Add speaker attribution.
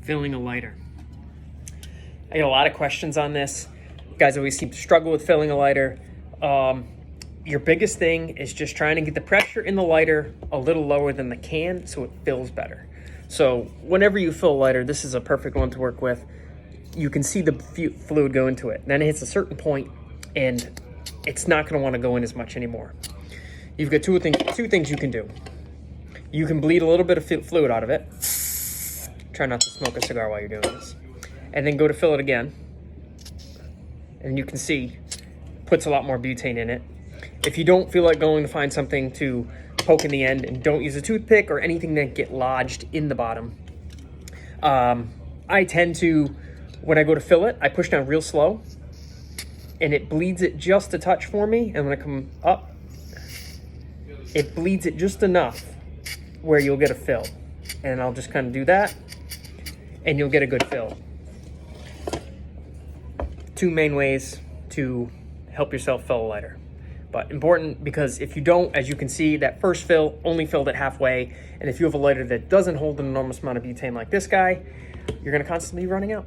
Speaker 1: filling a lighter. I get a lot of questions on this. Guys always seem to struggle with filling a lighter. Your biggest thing is just trying to get the pressure in the lighter a little lower than the can so it fills better. So whenever you fill a lighter, this is a perfect one to work with. You can see the fluid go into it. Then it hits a certain point and it's not going to want to go in as much anymore. You've got two things you can do. You can bleed a little bit of fluid out of it. Try not to smoke a cigar while you're doing this. And then go to fill it again. And you can see, puts a lot more butane in it. If you don't feel like going to find something to poke in the end, and don't use a toothpick or anything that get lodged in the bottom. I tend to, when I go to fill it, I push down real slow. And it bleeds it just a touch for me. And when I come up, it bleeds it just enough where you'll get a fill. And I'll just kind of do that, and you'll get a good fill. Two main ways to help yourself fill a lighter. But important, because if you don't, as you can see, that first fill only filled it halfway. And if you have a lighter that doesn't hold an enormous amount of butane like this guy, you're going to constantly be running out.